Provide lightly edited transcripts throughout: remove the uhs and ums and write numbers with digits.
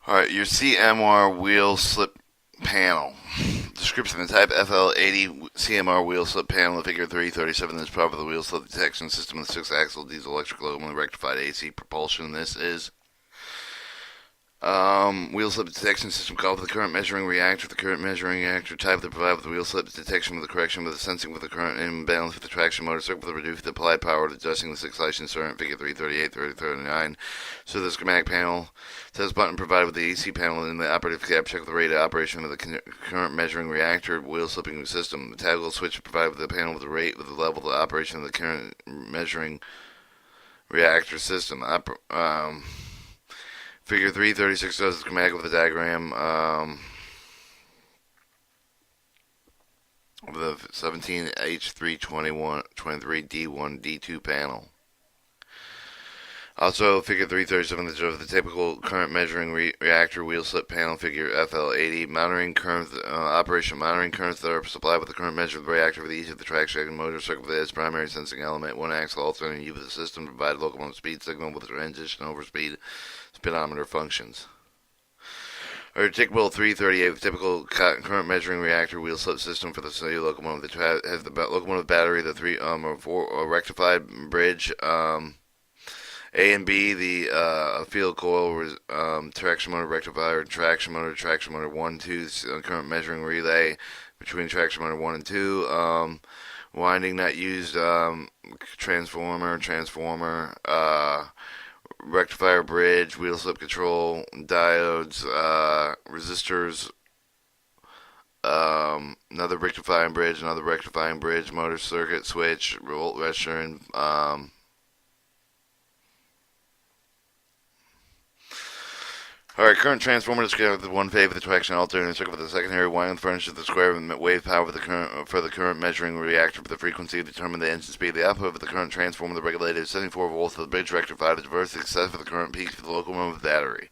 Alright, your CMR wheel slip panel. Description: the type FL80 CMR wheel slip panel, figure 337, is part of the wheel slip detection system with 6-axle diesel electric locomotive rectified AC propulsion. This is wheel slip detection system called for the current measuring reactor. The current measuring reactor type that provide with the wheel slip detection with the correction with the sensing with the current imbalance with the traction motor circuit with the reduce the applied power adjusting the 6-lash insert figure 338, 339. So the schematic panel test button provided with the AC panel in the operative cab check the rate of operation of the current measuring reactor wheel slipping system. The toggle switch provided with the panel with the rate with the level of operation of the current measuring reactor system. Figure 336 does the schematic with the diagram of the 17H323D1D2 panel. Also, figure 337 shows the typical current measuring reactor wheel slip panel. Figure FL80 monitoring current operation monitoring currents that are supplied with the current measure of the reactor for each of the traction motor circuit with its primary sensing element. One axle alternating U of the system to provide locomotive speed signal with the transition over speedometer functions. Or typical 338 with typical current measuring reactor wheel slip system for the cellular locomotive that has the locomotive battery, the three or four rectified bridge. A and B, the field coil, traction motor rectifier, traction motor 1, 2, current measuring relay between traction motor 1 and 2, winding not used, transformer, rectifier bridge, wheel slip control, diodes, resistors, another rectifying bridge, motor circuit switch, volt register, and Alright, current transformer is with one phase of the traction alternator circuit with the secondary winding furnishes the square wave power for the current measuring reactor for the frequency to determine the engine speed. The output of the current transformer, the regulated is 74 volts for the bridge rectifier to diverse the excess for the current peak for the locomotive battery.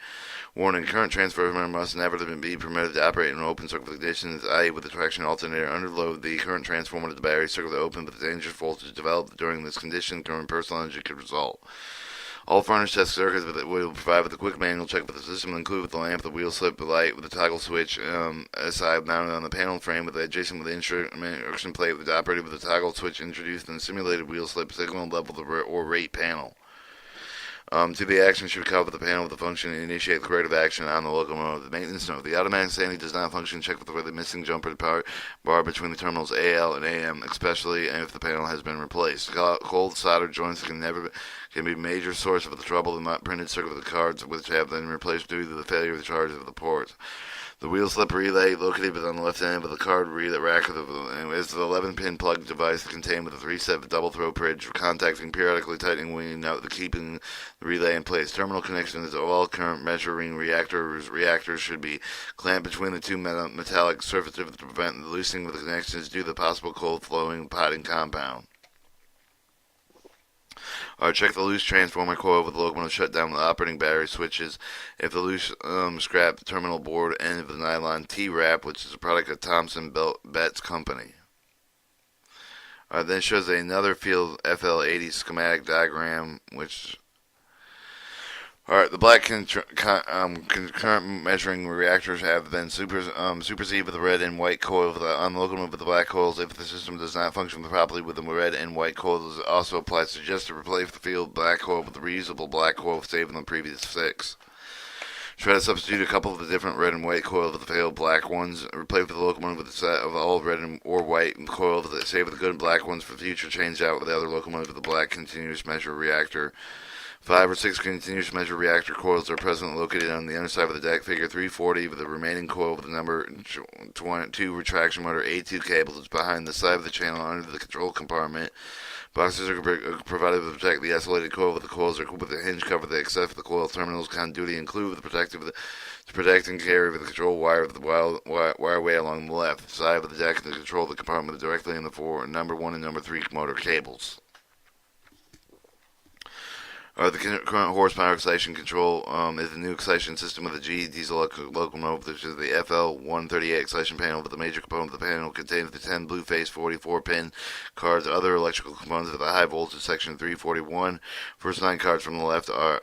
Warning, current transformer must never be permitted to operate in open circuit conditions, i.e. with the traction alternator under load. The current transformer to the battery circuit open with the dangerous voltage developed during this condition, current personal energy could result. All furnished test circuits will provide with a quick manual check with the system, include with the lamp, the wheel slip, the light, with the toggle switch, SI mounted on the panel frame with the adjacent with the instruction plate with the operated with the toggle switch introduced in the simulated wheel slip signal level or rate panel. To the action should cover the panel with the function and initiate the corrective action on the locomotive. The maintenance note: the automatic standing does not function. Check with the missing jumper bar between the terminals AL and AM, especially if the panel has been replaced. Cold solder joints can be a major source of the trouble. The printed circuit of the cards which have been replaced due to the failure of the charge of the ports. The wheel slip relay, located on the left end of the card relay rack, is the 11-pin plug device contained with a 3-set double-throw bridge, contacting periodically tightening wing out the keeping the relay in place. Terminal connections of all current measuring reactors should be clamped between the two metallic surfaces to prevent the loosening of the connections due to the possible cold flowing potting compound. Check the loose transformer coil with the locomotive shutdown with the operating battery switches. If the loose, scrap the terminal board end of the nylon T-wrap, which is a product of Thompson Betts Company. Then shows another field FL80 schematic diagram, which Alright, the black concurrent measuring reactors have been superseded with the red and white coil on the locomotive with the black coils. If the system does not function properly with the red and white coils, it also applies. Suggest to replace the field black coil with the reusable black coil saved in the previous fix. Try to substitute a couple of the different red and white coils with the failed black ones. Replace the locomotive with a set of all red or white coils that save the good black ones for future change out with the other locomotive with the black continuous measure reactor. 5 or 6 continuous measure reactor coils are presently located on the underside of the deck. Figure 340 with the remaining coil with the number 2 retraction motor A2 cable is behind the side of the channel under the control compartment. Boxes are provided to protect the isolated coil with the coils are with the hinge cover that except for the coil terminals continuity include with the to protect and carry with the control wire of the wireway along the left side of the deck to control the compartment directly in the number 1 and number 3 motor cables. The current horsepower excitation control is the new excitation system of the G diesel locomotive, which is the FL138 excitation panel. But the major component of the panel contains the 10 blue-face 44-pin cards, other electrical components of the high voltage section 341. First 9 cards from the left are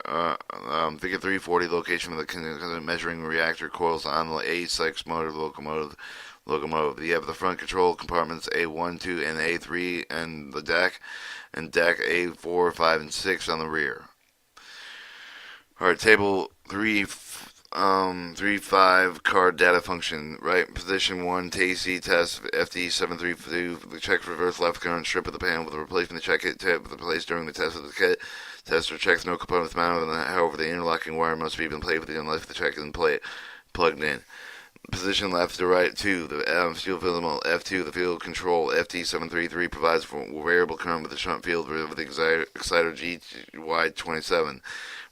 figure 340, location of the measuring reactor coils on the A6 motor locomotive. You have the front control compartments A1, 2, and A3, and the deck, and deck A4, 5, and 6 on the rear. Alright, table 3.5 card data function. Right position 1, TAC test FD732. The check reverse left current strip of the panel with the replacement check it placed during the test of the kit. Tester checks no components mounted, however, the interlocking wire must be played with unless the check is plugged in. Position left to right 2, the field filament F2, the field control FT733 provides for variable current with the shunt field with the exciter GY27.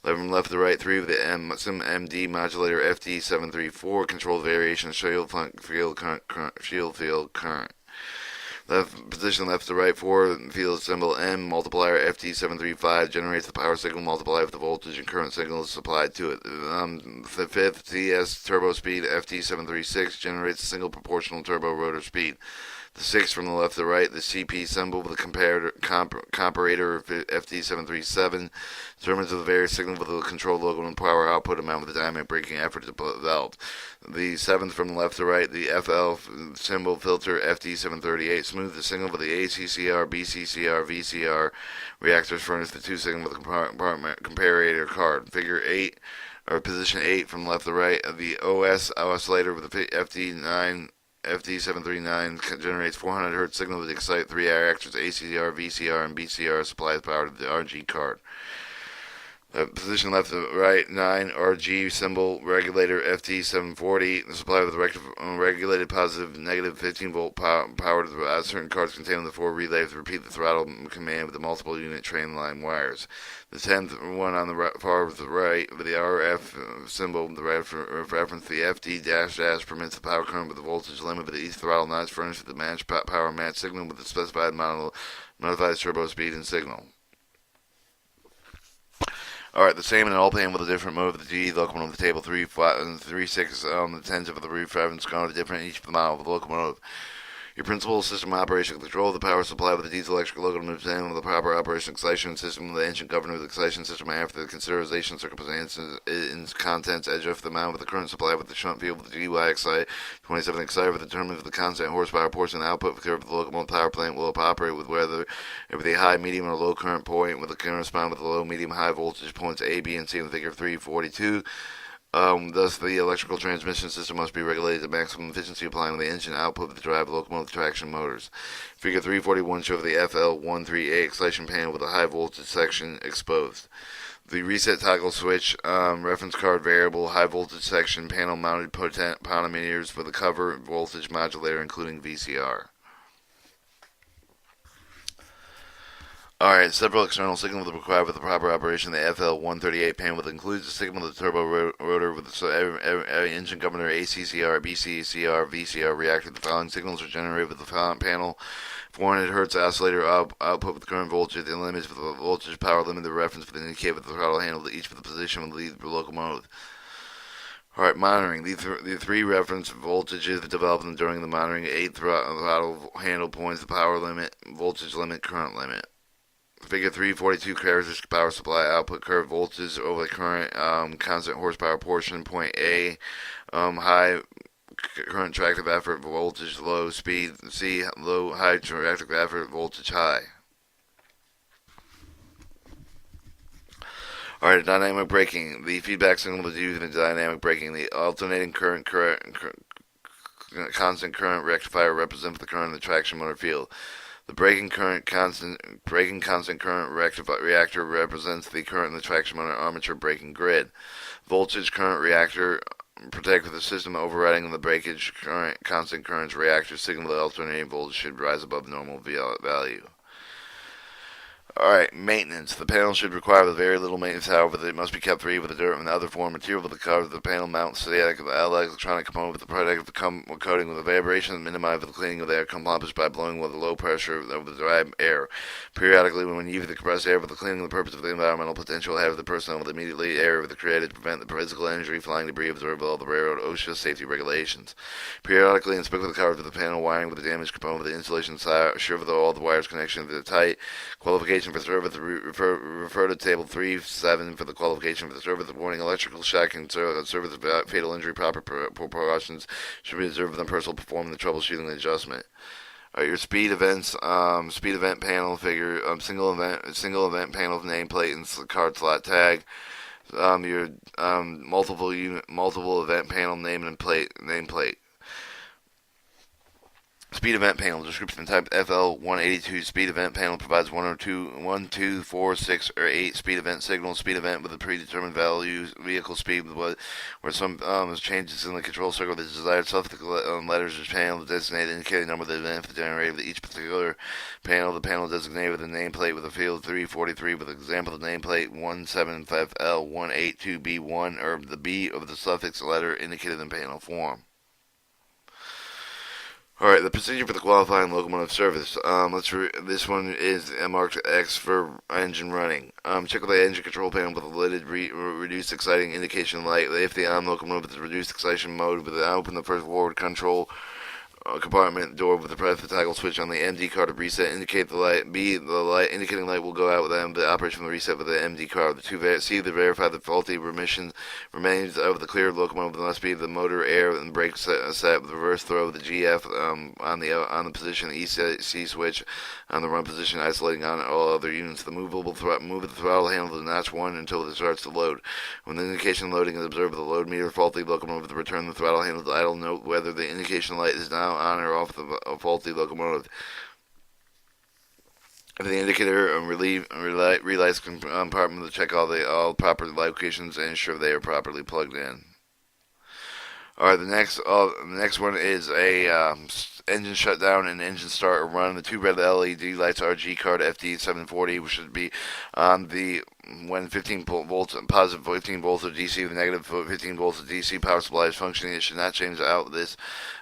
From left to right 3 with the MD modulator FT734 controls variation of field current. Position left to right 4, field symbol M multiplier FT735 generates the power signal multiplied with the voltage and current signals supplied to it. The fifth TS turbo speed FT736 generates a single proportional turbo rotor speed. The sixth from the left to right, the CP symbol with the comparator FT737 determines the various signal with the control logo and power output amount with the dynamic braking effort developed. The seventh from the left to right, the FL symbol filter FT738 smooth the signal with the ACCR, BCCR, VCR reactors furnish the two signal with the comparator card. Figure 8 or position 8 from left to right, the OS oscillator with the FD739 generates 400 Hz signal to excite 3 reactors, ACR, VCR, and BCR supplies power to the RG card. Position left to right 9 RG symbol regulator FT740 the supply with regulated positive negative 15 volt power to the certain cards containing the 4 relays to repeat the throttle command with the multiple unit train line wires. The 10th one on the far to the right with the RF symbol the reference the FD permits the power current with the voltage limit but each throttle notch furnished with the match power match signal with the specified modified turbo speed and signal. Alright, the same in all pan with a different mode of the G locomotive. The table 3, 5, and 3, 6 the tens of the roof reference are different each of the model of the locomotive. Your principal system operation control of the power supply with the diesel electric locomotive and with the proper operation excitation system with the engine governor with the excitation system after the consideration circumstances in contents edge of the mount with the current supply with the shunt field with the GY 27 exciter with determined with the constant horsepower portion output curve of the locomotive power plant will operate with whether with the high, medium, or low current point with the correspond with the low, medium, high voltage points A, B, and C in the figure 342. Thus, the electrical transmission system must be regulated to maximum efficiency, applying the engine output of the drive locomotive traction motors. Figure 341 shows the FL138 excitation panel with a high voltage section exposed. The reset toggle switch, reference card variable, high voltage section, panel mounted potentiometers with a cover voltage modulator, including VCR. Alright, several external signals required for the proper operation of the FL138 panel, which includes the signal of the turbo rotor with the engine governor ACCR, BCCR, VCR reactor. The following signals are generated with the panel. 400 Hz oscillator output with current voltage and limits with the voltage power limit. The reference for the indicator with the throttle handle to each for the position of the lead locomotive. Alright, monitoring. The 3 reference voltages developed during the monitoring. 8 throttle handle points, the power limit, voltage limit, current limit. Figure 342 characteristic power supply output curve voltage over the current constant horsepower portion. Point A, high current tractive effort voltage low speed. C, low high tractive effort voltage high. Alright, dynamic braking. The feedback signal was used in dynamic braking. The alternating constant current rectifier represents the current in the traction motor field. The braking constant current reactor represents the current in the traction motor armature braking grid. Voltage current reactor protect the system overriding the breakage current constant current reactor signal the alternating voltage should rise above normal value. Alright, maintenance. The panel should require very little maintenance, however, it must be kept free of the dirt and other foreign material with the cover of the panel mount static of the electronic component with the protective coating with a vibration minimized with the cleaning of the air accomplished by blowing with a low pressure over the dry air. Periodically, when using the compressed air for the cleaning, the purpose of the environmental potential have the personnel with immediately air with the created to prevent the physical injury, flying debris observed by all the railroad OSHA safety regulations. Periodically inspect the cover of the panel wiring with the damaged component with the insulation sure that all the wires connection to the tight. Qualification for service refer to table 3.7 for the qualification for the service warning electrical shock and service fatal injury proper precautions should be observed when the person performing the troubleshooting adjustment. Your speed events, speed event panel figure, single event panel nameplate and card slot tag. Your multiple event panel nameplate. Speed event panel description type FL182 speed event panel provides 1, 2, 4, 6, or 8 speed event signals. Speed event with a predetermined value vehicle speed where some changes in the control circle. The desired suffix letters is panel designated indicating the number of the event generated with each particular panel. The panel designated with a nameplate with a field 343 with an example of the nameplate 175L182B1 or the B of the suffix letter indicated in panel form. Alright, the procedure for the qualifying locomotive service. This one is marked X for engine running. Check with the engine control panel with a lidded reduced exciting indication light. If the on locomotive is reduced excitation mode, open the first forward control compartment door with the press the toggle switch on the MD card to reset. Indicate the light. B, the light indicating light will go out with the operation from the reset with the MD card. C, to verify the faulty remains of the cleared locomotive must be the motor, air, and brake set with reverse throw of the GF on the position EC switch on the run position, isolating on all other units. The move the throttle handle to notch 1 until it starts to load. When the indication loading is observed with the load meter faulty locomotive, return the throttle handle to idle. Note whether the indication light is now on or off the faulty locomotive. If the indicator relays compartment to check all proper locations and ensure they are properly plugged in. Alright, the next one is a engine shutdown and engine start or run. The two red LED lights are G card FD740, which should be on when 15 volts, positive 15 volts of DC, the negative 15 volts of DC power supply is functioning. It should not change out this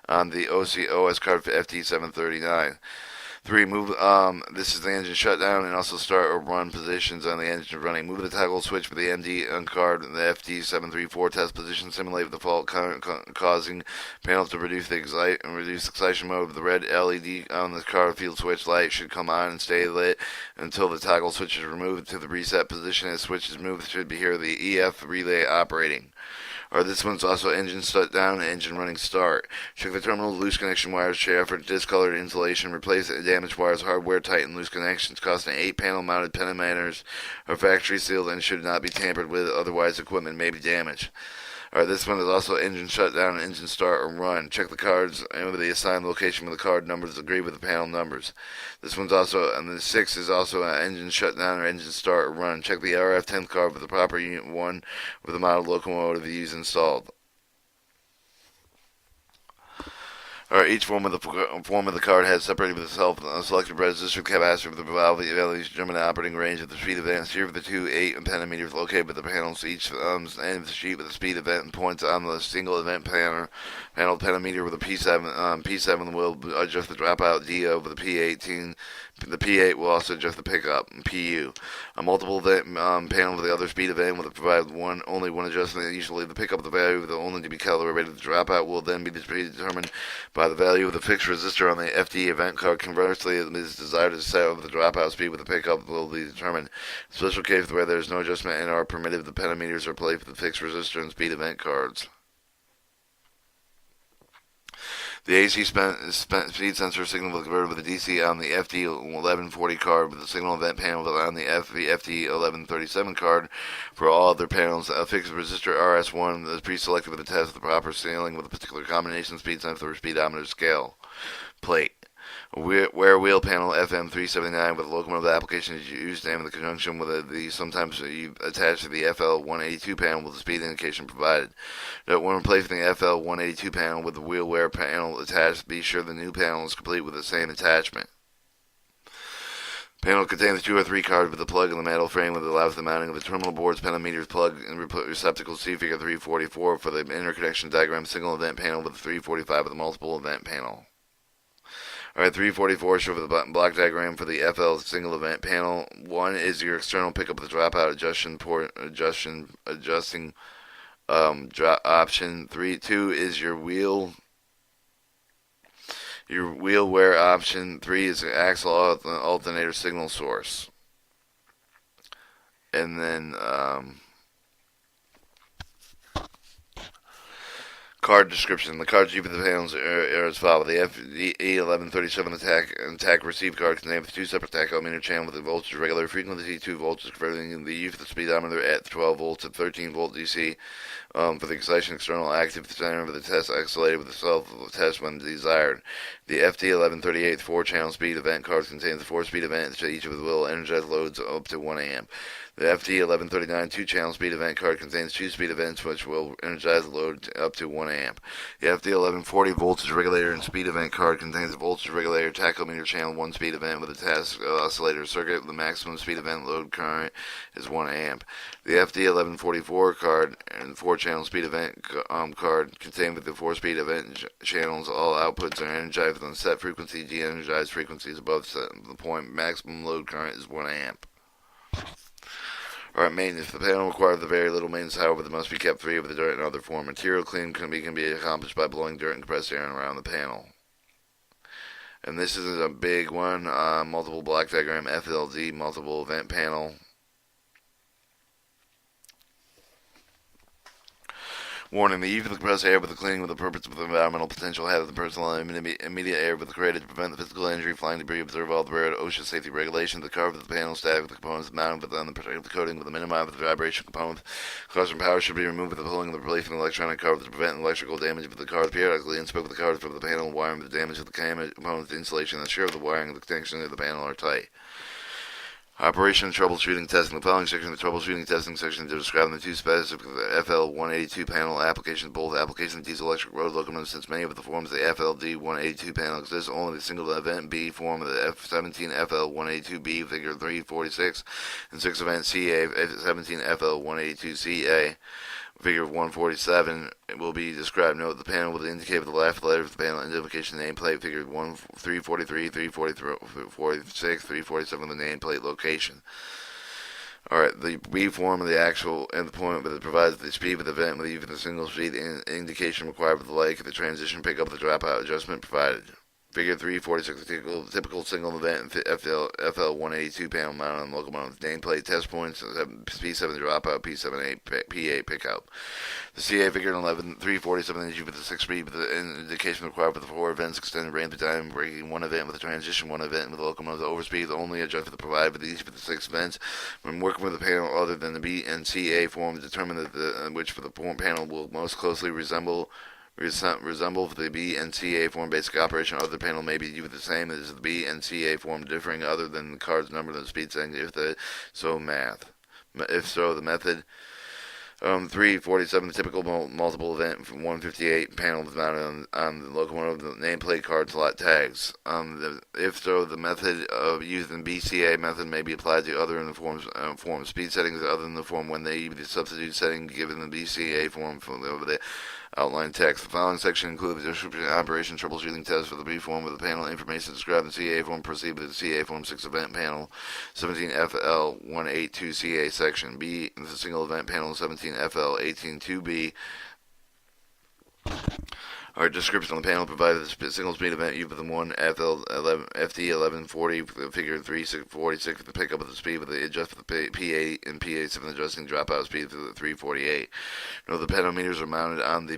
on the OS card for FD739. 3. This is the engine shutdown and also start or run positions on the engine running. Move the toggle switch for the MD card and the FD734 test position. Simulate the fault causing panels to reduce excitation mode. The red LED on the car field switch light should come on and stay lit until the toggle switch is removed to the reset position. As switch is moved, should be here the EF relay operating. This one's also engine shutdown and engine running start. Check the terminal loose connection wires, check for discolored insulation, replace damaged wires, hardware tighten loose connections, costing 8 panel mounted pentameters are factory sealed and should not be tampered with, otherwise equipment may be damaged. This one is also engine shutdown, engine start, or run. Check the cards and the assigned location with the card numbers agree with the panel numbers. This one's also, and the 6 is also an engine shutdown or engine start or run. Check the RF10 card with the proper unit 1 with the model locomotive used installed. Each form of the card has separated with itself selected resistor capacitor with the values determining the operating range of the speed event. Here for the 2 8 pentameters located with the panels each end of the sheet with the speed event and points on the single event panel pentameter with a P7 will adjust the dropout D over the P18. The P8 will also adjust the pickup PU. A multiple event panel with the other speed event will provide only one adjustment. Usually the pickup of the value will only to be calibrated. The dropout will then be predetermined by the value of the fixed resistor on the FD event card. Conversely, it is desired to set of the dropout speed with the pickup will be determined. In special case where there is no adjustment and are permitted, the pentameters are placed with the fixed resistor and speed event cards. The AC speed sensor signal will convert with the DC on the FD1140 card with the signal event panel on the FD1137 card. For all other panels, a fixed resistor RS1 is pre-selected with the test of the proper scaling with a particular combination speed sensor speedometer scale plate. Wear wheel panel FM379 with locomotive application is used in conjunction with sometimes you attach to the FL182 panel with the speed indication provided. When replacing the FL182 panel with the wheel wear panel attached, be sure the new panel is complete with the same attachment. Panel contains 2 or 3 cards with a plug in the metal frame that allows the mounting of the terminal boards, pentameters, plug, and receptacle. See figure 344 for the interconnection diagram. Single event panel with 345 with a multiple event panel. Alright, 344 show for the block diagram for the FL single event panel. 1 is your external pickup with the dropout adjusting option. 2 is your wheel wear option. 3 is the axle alternator signal source. And then card description. The cards used for the panels are as follows. The FE1137 attack receive card contains 2 separate tachometer channels with a voltage regulator frequency 2 volts, converting the use of the speedometer at 12 volts at 13 volt DC for the excitation external active center of the test isolated with the self-test when desired. The FT1138 4-channel speed event card contains the 4-speed event that each of the will energize loads up to 1 amp. The FT1139 2-channel speed event card contains 2 speed events which will energize the load up to 1 amp. The FT1140 voltage regulator and speed event card contains a voltage regulator tachometer channel 1 speed event with a test oscillator circuit. The maximum speed event load current is 1 amp. The FT1144 card and 4-channel speed event card contained with the 4-speed event channels. All outputs are energized with a set frequency. De-energized frequencies above the point. Maximum load current is 1 amp. Alright, maintenance. The panel requires very little maintenance, however, there must be kept free of the dirt and other foreign material. Cleaning can be accomplished by blowing dirt and compressed air around the panel. And this is a big one. Multiple block diagram, FLD, multiple event panel. Warning, the use of the compressed air with the cleaning with the purpose of environmental potential hazard the personal and immediate air with the created to prevent the physical injury, flying debris, observe all the rare OSHA safety regulations, the cover of the panel, static with the components mounted within the protective coating with the minimum of the vibration components. Cluster power should be removed with the pulling of the replacing electronic cover to prevent electrical damage of the cars. Periodically inspect with the covers from the panel and wiring with the damage of the components, the insulation, and ensure the wiring and the connection of the panel are tight. Operation and troubleshooting testing. The following section of the troubleshooting testing section is describing the 2 specific FL182 panel applications. Both applications of diesel electric road locomotives, since many of the forms of the FLD182 panel exist only the single event B form of the F17FL182B figure 346 and 6 event CA F17FL182CA figure 147 will be described. Note the panel will indicate with the last letter of the panel identification nameplate figure 343, 346, 347 the nameplate location. Alright, the B form of the actual endpoint that provides the speed of the event with even the single speed indication required with the like the transition pickup the dropout adjustment provided. Figure 346, typical single event FL182 panel mounted on locomotive. Nameplate test points, P7 dropout, P7 P8 pickup. The CA figure 347 inches with the 6 speed with the indication required for the 4 events extended range of time, breaking 1 event with a transition, 1 event with the locomotive. The overspeed is only adjusted for the provided with each of the 6 events. When working with a panel other than the B and CA form, determine which for the panel will most closely resemble the B and CA form. Basic operation of the panel may be used the same as the B and CA form, differing other than the card's number and the speed setting. If so, the method. 347, the typical multiple event from 158 panel is mounted on the locomotive the nameplate card slot tags. If so, the method of using BCA method may be applied to other in the form speed settings other than the form when they use the substitute setting given the BCA form from the outline text. The following section includes the description, operation, troubleshooting test for the B form with the panel information described in the CA form. Proceed with the CA form 6 event panel 17FL182 CA section. B, the single event panel 17FL182B. Our description on the panel provides a single speed event U with the 1 FT1140 figure 346 with the pickup of the speed with the adjust for the P8 and P87 adjusting dropout speed for the 348. Note the panometers are mounted on the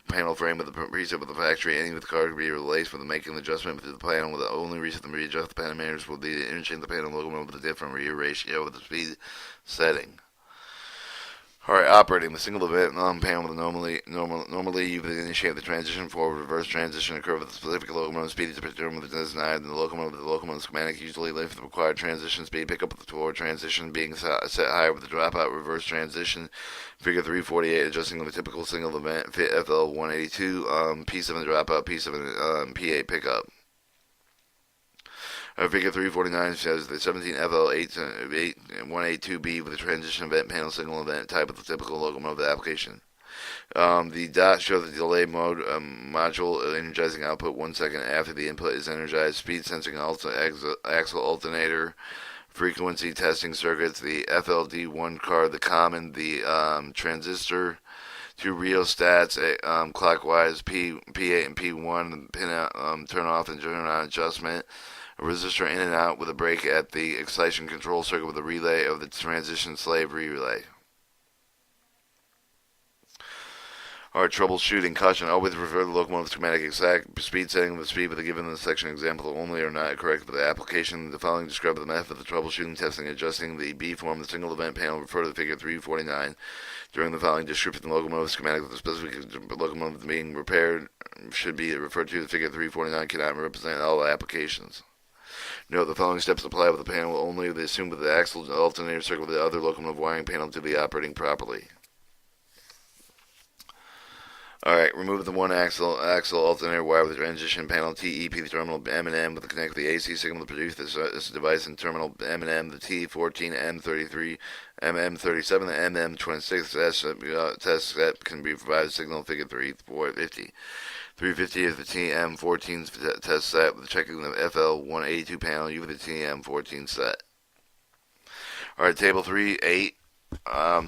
panel frame with the preset with the factory. Any with the card can be released for the making the adjustment to the panel with the only reason to readjust the panometers will be to interchange the panel locomotive with a different rear ratio with the speed setting. Alright, operating the single event panel with normally you would initiate the transition forward, reverse transition occur with the specific locomotive speed to determine the designated and the locomotive schematic usually live for the required transition speed. Pick up with the forward transition being set higher with the dropout, reverse transition. Figure 348 adjusting the typical single event FL182 P7 dropout, P7 P8 pickup. Figure 349 shows the 17FL182B with a transition event panel signal event type of the typical locomotive application. The dots show the delay mode module energizing output 1 second after the input is energized, speed sensing axle alternator, frequency testing circuits, the FLD1 card, the common, the transistor, two rheostats, clockwise P8 and P1, pin turn off and turn on adjustment, a resistor in and out with a break at the excitation control circuit with a relay of the transition slave relay. Alright, troubleshooting. Caution. Always refer to the locomotive schematic. Exact speed setting of the speed with the given in the section example only are not correct for the application. The following describe the method of the troubleshooting, testing, adjusting the B form, the single event panel. Refer to the figure 349. During the following description, the locomotive schematic of the specific locomotive being repaired should be referred to. The figure 349 cannot represent all applications. Note, the following steps apply with the panel only. They assume that the axle alternator circuit with the other locomotive wiring panel to be operating properly. Alright, remove the one axle alternator wire with the transition panel TEP, the terminal M&M with the connect the AC signal to produce this device, and terminal M&M, the T14, M33, MM37, the MM26 test set can be provided signal figure 350. 350 is the TM14 test set with checking the FL182 panel using the TM14 set. Alright, table 3.8.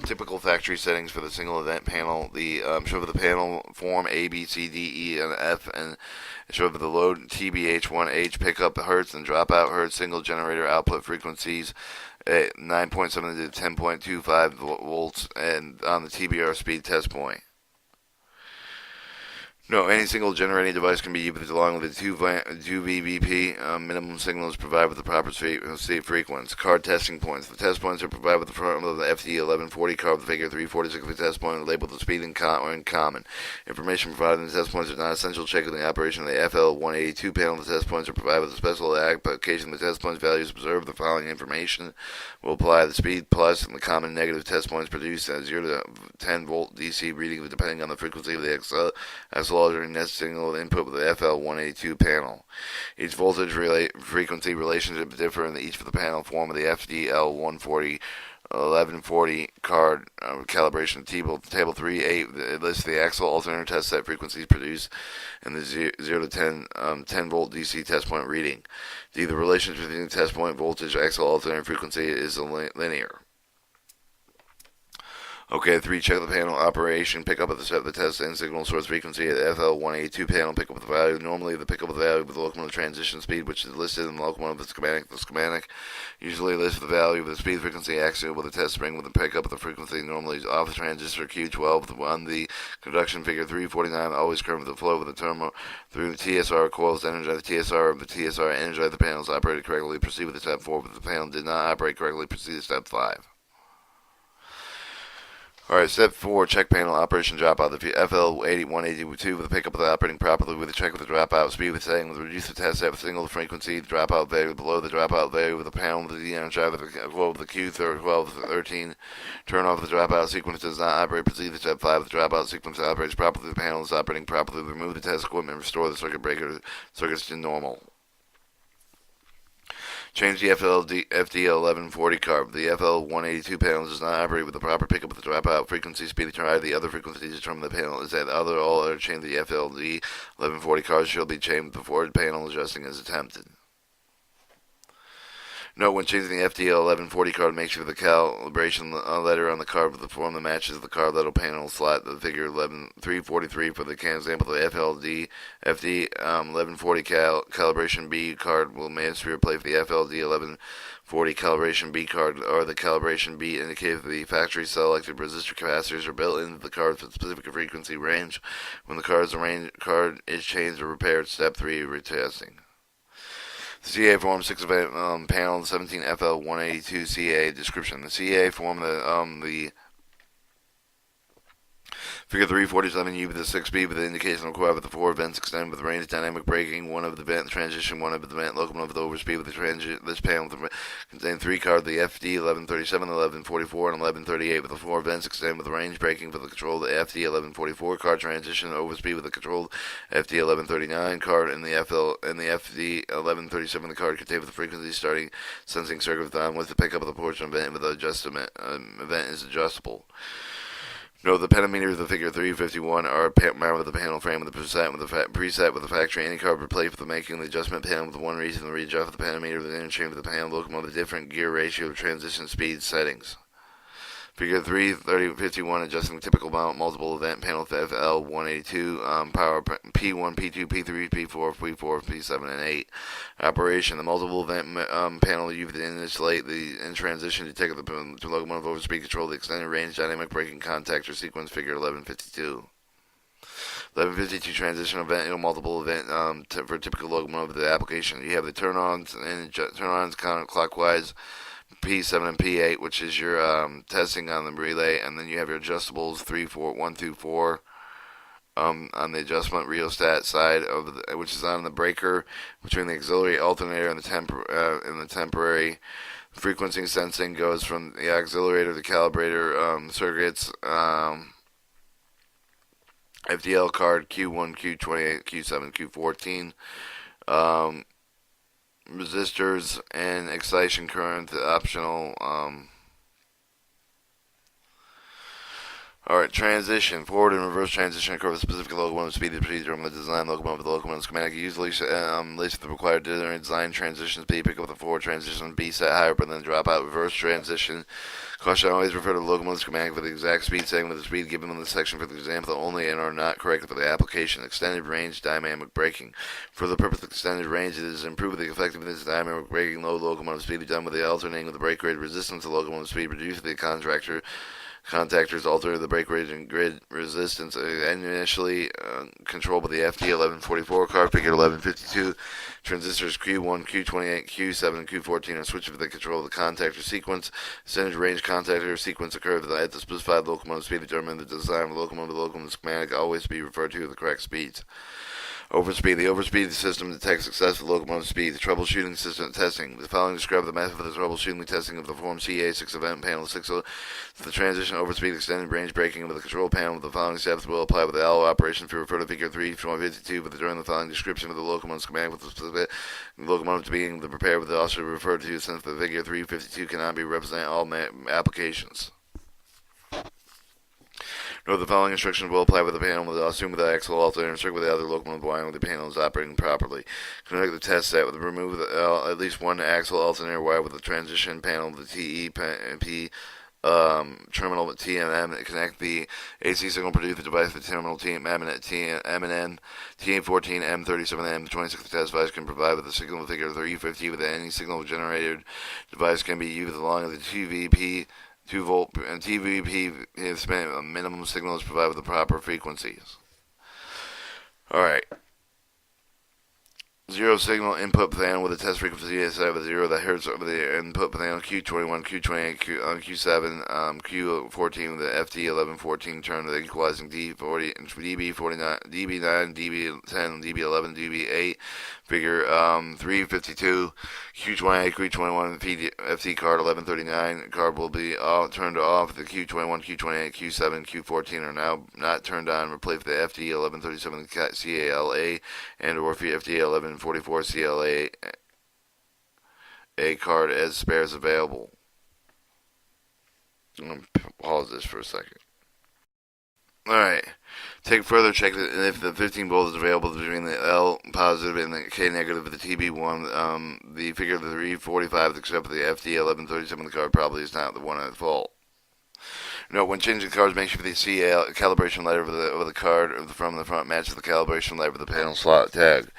Typical factory settings for the single event panel. The show the panel form A, B, C, D, E, and F, and show the load TBH1H pickup hertz and dropout hertz. Single generator output frequencies at 9.7 to 10.25 volts, and on the TBR speed test point. No, any single generating device can be used along with the 2 VBP minimum signals provided with the proper frequency. Card testing points. The test points are provided with the front of the FD1140 card with the figure 346 of the test point labeled the speed in common. Information provided in the test points is not essential. Checking the operation of the FL182 panel. The test points are provided with a special application. The test points values observed. The following information will apply. The speed plus and the common negative test points produced at 0 to 10 volt DC reading depending on the frequency of the XL altering net signal input with the FL182 panel. Each voltage frequency relationship differ in each of the panel form of the FDL140 1140 card calibration table 3.8 lists the axle alternator test set frequencies produced and the 0 to 10 volt DC test point reading. The relationship between the test point voltage axle alternator frequency is linear. Okay, 3, check the panel operation, pick up at the test and signal source frequency at the FL182 panel, pick up the value. Normally, the pick up the value of the locomotive transition speed, which is listed in the locomotive schematic. The schematic usually lists the value of the speed frequency axial with a test spring with a pickup of the frequency normally off the transistor Q12 on the conduction figure 349, always current with the flow of the terminal through the TSR coils to energize the TSR of the TSR, energize the panels operated correctly, proceed with the step 4, but the panel did not operate correctly, proceed to step 5. Alright, step 4, check panel operation dropout. The FL182 with the pickup of the operating properly with the check with the dropout speed with setting with reduce the test set with single frequency, dropout value below the dropout value with the panel with the energize with the Q1213. Turn off the dropout sequence does not operate. Proceed to step 5. The dropout sequence operates properly. The panel is operating properly. Remove the test equipment. Restore the circuit breaker circuits to normal. Change the FD1140 card. The FL182 panel does not operate with the proper pickup of the dropout frequency speed. Try the other frequency to determine the panel is at all other change the FLD1140 cards shall be changed before the panel adjusting is attempted. Note, when changing the FDL1140 card, make sure the calibration letter on the card with the form that matches the card letter panel slot. The figure 343 for the example, the FD1140 calibration B card will must be replaced with the FLD1140 calibration B card, or the calibration B indicates the factory selected resistor capacitors are built into the card for the specific frequency range. When the card is changed or repaired, step 3, retesting. The CA form 6 event panel 17 FL182 CA description. The CA form the Figure 347, U with the 6B with the indication required with the 4 vents extended with range dynamic braking, 1 of the vent transition, 1 of the vent locomotive with overspeed with the transit. This panel contains 3 cars, the FD 1137, 1144, and 1138 with the 4 vents extended with range braking for the control of the FD 1144 car transition, overspeed with the controlled FD 1139 card, and the FD 1137 the card contained with the frequency starting sensing circuit with the pickup of the portion event with the adjustment event is adjustable. Note the pentameters of the figure 351 are mounted with the panel frame with the preset with the factory any card replaced with the making the adjustment panel with one reason to readjust the pentameter with the interchange with the panel locomotive with different gear ratio transition speed settings. Figure 35051 adjusting the typical multiple event panel FL 182 power P1, P2, P3, P4, P4, P7, and 8. Operation the multiple event panel used to initiate the in transition to take the locomotive over speed control the extended range dynamic braking contactor sequence figure 1152. 1152 transition event multiple event for typical locomotive the application. You have the turn-ons and turn-ons counterclockwise. P7 and P8, which is your testing on the relay, and then you have your adjustables 1 through 4 on the adjustment rheostat side of which is on the breaker between the auxiliary alternator and the temporary. Frequency sensing goes from the auxiliator to the calibrator circuits. FDL card Q1, Q28, Q7, Q14. Resistors and excitation current optional. Alright, transition. Forward and reverse transition occur with specific locomotive speed procedure on the design locomotive. The locomotive schematic usually lays the required design transition speed. Pick up the forward transition B set higher, but then drop out. Reverse transition. Caution, always refer to the locomotive schematic for the exact speed setting with the speed given in the section for the example only and are not correct for the application. Extended range dynamic braking. For the purpose of extended range, it is improved the effectiveness of dynamic braking. Low locomotive speed done with the alternating of the brake rate resistance to locomotive speed. Reduce the contactors alter the brake rate and grid resistance initially controlled by the FD 1144 card figure 1152. Transistors Q1, Q28, Q7, and Q14 are switched for the control of the contactor sequence. Percentage range contactor sequence occurs at the specified locomotive speed determined the design of the locomotive schematic always be referred to the correct speeds. Overspeed. The overspeed system detects successful locomotive speed. The troubleshooting system testing. The following describe the method for the troubleshooting testing of the Form CA6 event panel 6. The transition overspeed extended range braking of the control panel. The following steps will apply with the allo operation. If you refer to figure 3.52, but during the following description of the locomotive schematic with the specific locomotive to being prepared with the also referred to since the figure 352 cannot be represent all applications. Note the following instructions will apply with the panel with the assume with the axle alternator and circle with the other locomotive wiring with the panel is operating properly. Conduct the test set with remove at least one axle alternator wire with the transition panel with the TEP terminal with TMM. Connect the AC signal produced the device with terminal TMM at TMN TA14 M37 M26. The test device can provide with the signal figure 350 with any signal generated device can be used along with the 2VP 2-volt and TVP minimum signals provided with the proper frequencies. Alright. Zero signal input panel with a test frequency of 0 that hertz over the input panel Q21, Q28, Q7, Q14 with the FD1114 turn to the equalizing D40, DB49, DB9, DB10, DB11, DB8, figure 352, Q28, Q21, FD card 1139, card will be turned off. The Q21, Q28, Q7, Q14 are now not turned on. Replace the FD 1137 CALA and or FD 1144 CLA a card as spares available. I'm going to pause this for a second. Alright, take further check if the 15 volt is available between the L positive and the K negative of the TB1. The figure of the 345 except for the FD 1137 the card probably is not the one at fault. Note, when changing cards, make sure the CA calibration letter of the card from the front matches the calibration letter of the panel slot tag.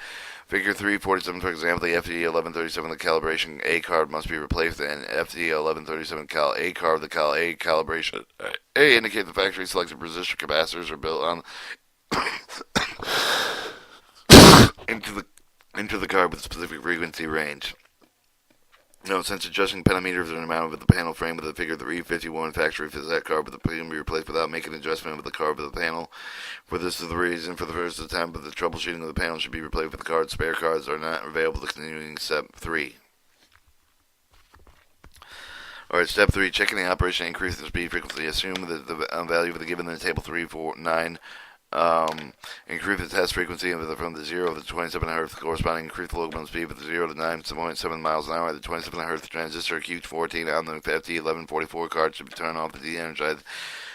Figure 347, for example, the FD 1137, the calibration A card must be replaced, and FD 1137 cal A card, the cal A calibration A indicate the factory selected resistor capacitors are built on into the card with specific frequency range. No, since adjusting pentameters and amount of the panel frame of the figure 351 factory cassette card with the can be replaced without making an adjustment of the card of the panel. For this is the reason for the first attempt of the troubleshooting of the panel should be replaced with the cards. Spare cards are not available to continuing step 3. Alright, step 3, checking the operation increase the speed frequency. Assume that the value of the given in table 3, 4, 9 increase the test frequency from the 0 to 27 Hz, corresponding increase the local speed from the 0 to 9.7 miles an hour at the 27 Hz transistor Q14 on the FT1144 card should be turned off the de-energized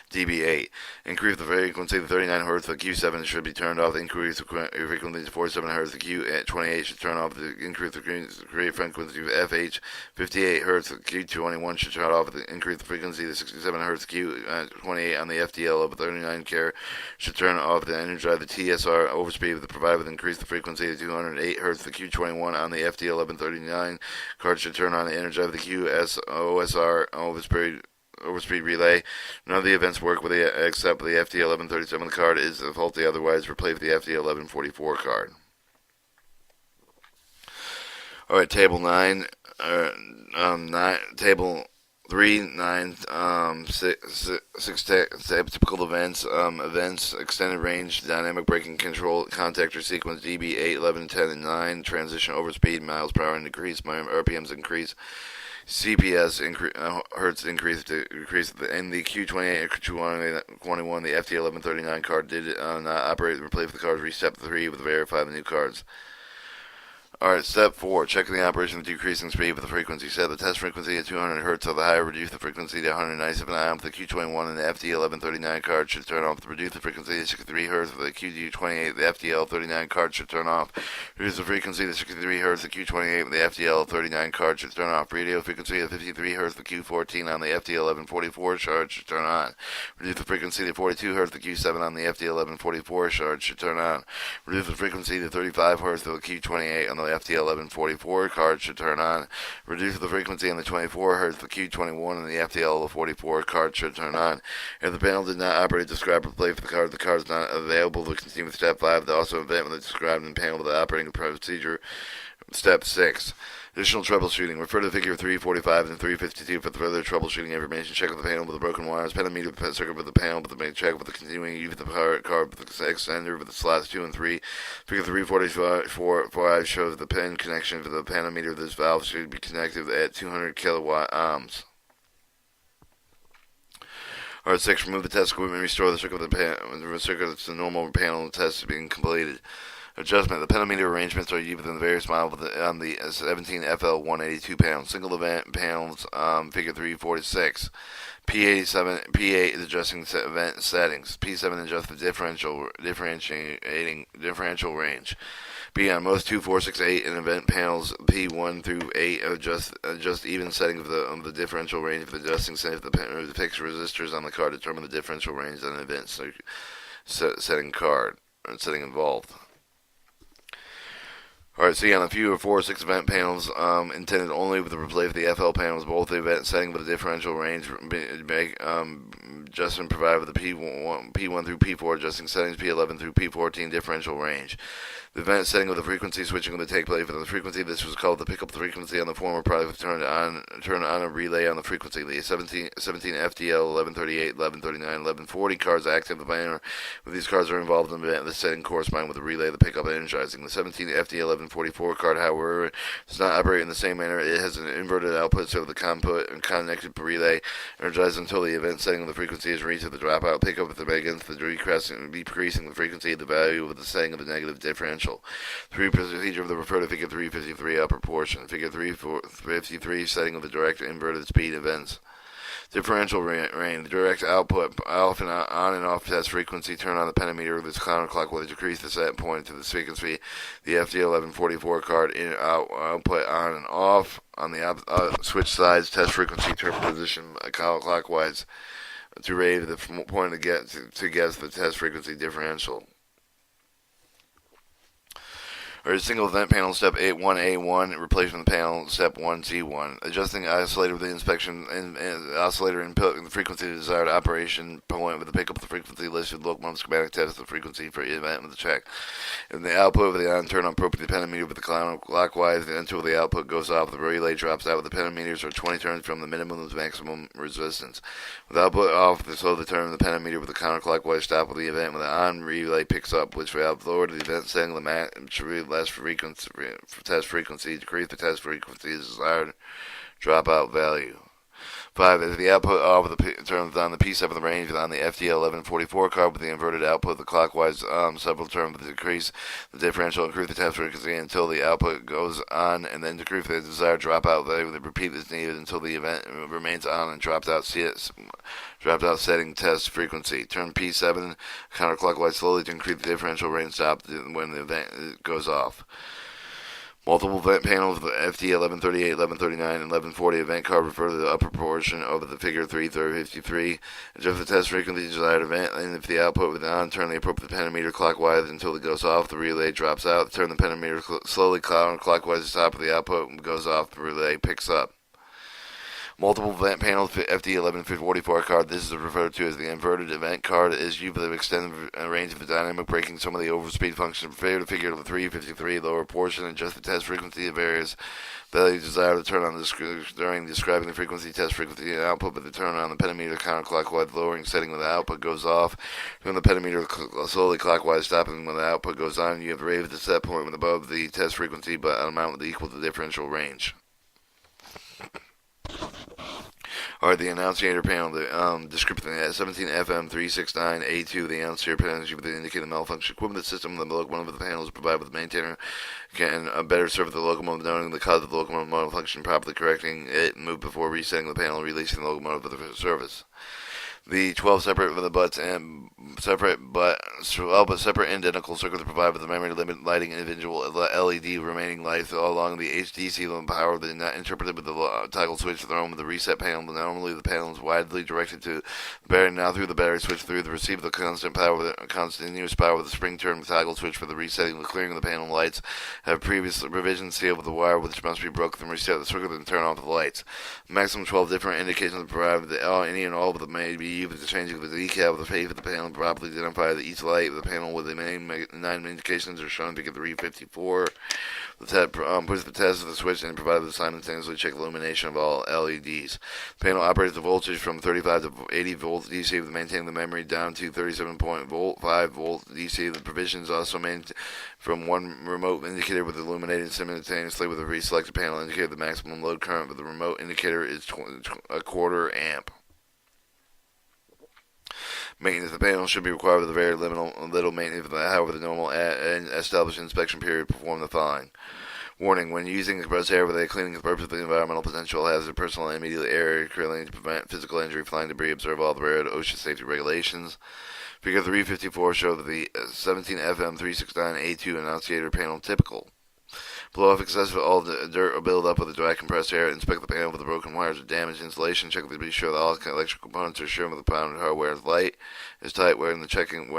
dB8. Increase the frequency to 39 Hz, the Q7 should be turned off. Increase the frequency to 47 Hz, the Q28 should turn off. The increase the frequency to FH 58 Hz, the Q21 should turn off. The increase the frequency to 67 Hz, Q28 on the FTL of 39 care should turn off. The energize the TSR overspeed with provided with increase the frequency to 208 Hz, the Q21 on the FT1139 card should turn on. The energize the QSOSR overspeed relay. None of the events work with except the FT1137 card is faulty. Otherwise, replace with the FT1144 card. All right, table 9, table 3, 9, 6 typical events, extended range, dynamic braking control, contactor sequence, dB 8, 11, 10, and 9, transition overspeed, miles per hour increase, RPMs increase, CPS Hertz increase in the Q28 Q21. The FT1139 card did not operate. Replace the cards. Reach step 3 with verify the new cards. Alright, step 4. Checking the operation of decreasing speed with the frequency. Set the test frequency at 200 Hz so the higher. Reduce the frequency to 197 amp. The Q21 and the FT1139 card should turn off. Reduce the frequency to 63 Hz for the Q28. The FTL39 card should turn off. Reduce the frequency to 63 Hz. The Q28 and the FTL39 card should turn off. Radio frequency to 53 Hz. The Q14 on the FT1144 shard should turn on. Reduce the frequency to 42 Hz. The Q7 on the FT1144 shard should turn on. Reduce the frequency to 35 Hz. The Q28 on the FT1144 card should turn on. Reduce the frequency on the 24 Hz. The Q21 and the FTL44 card should turn on. If the panel did not operate, describe or play for the card is not available to continue with step 5. The also event when described in the panel with the operating procedure. Step 6. Additional troubleshooting. Refer to figure 345 and 352 for further troubleshooting information. Check with the panel with the broken wires. Pentameter with the circuit with the panel with the main check with the continuing use of the power card with the extender with the slots 2 and 3. Figure 345 shows the pin connection for the pentameter. This valve should be connected at 200 kilowatt ohms. Alright, 6. Remove the test equipment. Restore the circuit with the circuit to the normal panel test being completed. Adjustment. The pentameter arrangements are used within the various models on the 17FL182 panel. Single event panels, figure 346. P8 is adjusting event settings. P7 adjusts the differential range. B on most 2, 4, 6, 8 and event panels P1 through 8 adjust even settings of the differential range of the adjusting setting of the fixed resistors on the card determine the differential range on the event setting card setting involved. Alright, see on a few or 4 or 6 event panels intended only with the replay of the FL panels, both the event setting with a differential range adjustment provided with the P1 through P4 adjusting settings, P11 through P14 differential range. The event setting of the frequency switching will take place for the frequency. This was called the pickup frequency on the former product. Turn on a relay on the frequency. The 17 FTL 1138, 1139, 1140 cards active. The banner with these cards are involved in the setting corresponding with the relay, the pickup, and energizing. The 17 FTL 1144 card, however, does not operate in the same manner. It has an inverted output, so the connected relay energizes until the event setting of the frequency is reached. At the dropout pickup with the against the decreasing the frequency of the value of the setting of the negative differential. Procedure of the refer to figure 353 upper portion. Figure 353 setting of the direct inverted speed events. Differential range. Direct output off and on and off test frequency. Turn on the pentameter with its counterclockwise. Decrease the set point to the frequency. The FD1144 card in output on and off. On the switch sides test frequency. Turn position counterclockwise to raise the point to guess the test frequency differential. or single vent panel step 1A1, replacement panel step 1C1. Adjusting oscillator with the inspection and oscillator input and the frequency of the desired operation point with the pickup of the frequency listed locomotive schematic test the frequency for event with the check. And the output of the on turn on appropriate pentameter with the counterclockwise until the output goes off. The relay drops out with the pentameters or 20 turns from the minimum to maximum resistance. With output off, slow the turn of the pentameter with the counterclockwise stop of the event. When the on relay picks up, which will lower the event setting the max less frequency for test frequency, decrease the test frequency desired dropout value. 5. If the output off of the turns on the P7 range on the FD1144 card with the inverted output, the clockwise several terms to decrease the differential, increase the test frequency until the output goes on, and then decrease the desired dropout value. The repeat is needed until the event remains on and dropped out setting test frequency. Turn P7 counterclockwise slowly to increase the differential range stop when the event goes off. Multiple vent panels, the FT 1138, 1139, and 1140 event card refer to the upper portion of the figure 353. Adjust the test frequency desired event, and if the output with the on, turn the appropriate pentameter clockwise until it goes off. The relay drops out. Turn the pentameter slowly clockwise to the top of the output and goes off. The relay picks up. Multiple vent panels, FD 1144 card. This is referred to as the inverted event card. It is used for the extended range of the dynamic braking. Some of the overspeed function. Figure to figure of the 353 lower portion. Adjust the test frequency of various values desired to turn on during describing the frequency, test frequency, and output. But the turn on the pentameter counterclockwise, lowering setting when the output goes off. Turn the pentameter slowly clockwise, stopping when the output goes on. You have raised the set point when above the test frequency, but an amount equal to the differential range. Alright, the annunciator panel, the description 17 FM 369 A2, the annunciator panel is used to indicate the malfunction equipment system. The locomotive of the panel is provided with the maintainer can better serve the locomotive, knowing the cause of the locomotive malfunction, properly correcting it, move before resetting the panel, releasing the locomotive for the service. The 12 separate separate identical circuits provide with the memory limit lighting individual LED remaining lights along the HDC limit power that is not interpreted with the toggle switch thrown with the reset panel. Normally the panel is widely directed to the battery. Now through the battery switch through the receiver the continuous power with the spring turn toggle switch for the resetting. The clearing of the panel lights have previous revisions sealed with the wire which must be broken and reset the circuit and turn off the lights. Maximum 12 different indications provided with any and all of them may be with the changing of the decal of the face of the panel, properly identify that each light of the panel with the main 9 indications are shown in figure 354. The push the test of the switch and provide the simultaneously check illumination of all LEDs. The panel operates the voltage from 35 to 80 volts DC with maintaining the memory down to 37.5 volt DC. The provisions also maintain from one remote indicator with illuminating simultaneously with a reselected panel indicator the maximum load current, but the remote indicator is a quarter amp. Maintenance of the panel should be required with a very little maintenance. However, the normal established inspection period perform the following. Warning: when using compressed air with a cleaning the purpose of the environmental potential hazard, personal and immediate air cleaning to prevent physical injury, flying debris, observe all the various OSHA safety regulations. Figure 354 show that the 17 FM 369 A2 annunciator panel typical. Blow off excessive all the dirt or build up with the dry compressed air. Inspect the panel for the broken wires or damaged insulation. Check to be sure that all electrical components are shown with the pounded hardware is light, is tight. When checking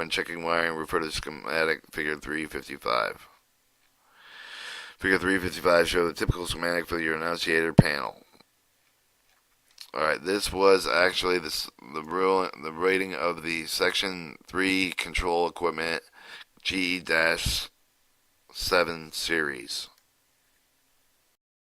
wiring, refer to the schematic figure 355. Figure 355 shows the typical schematic for your annunciator panel. Alright, this was actually the rating of the Section 3 control equipment GE-7 series.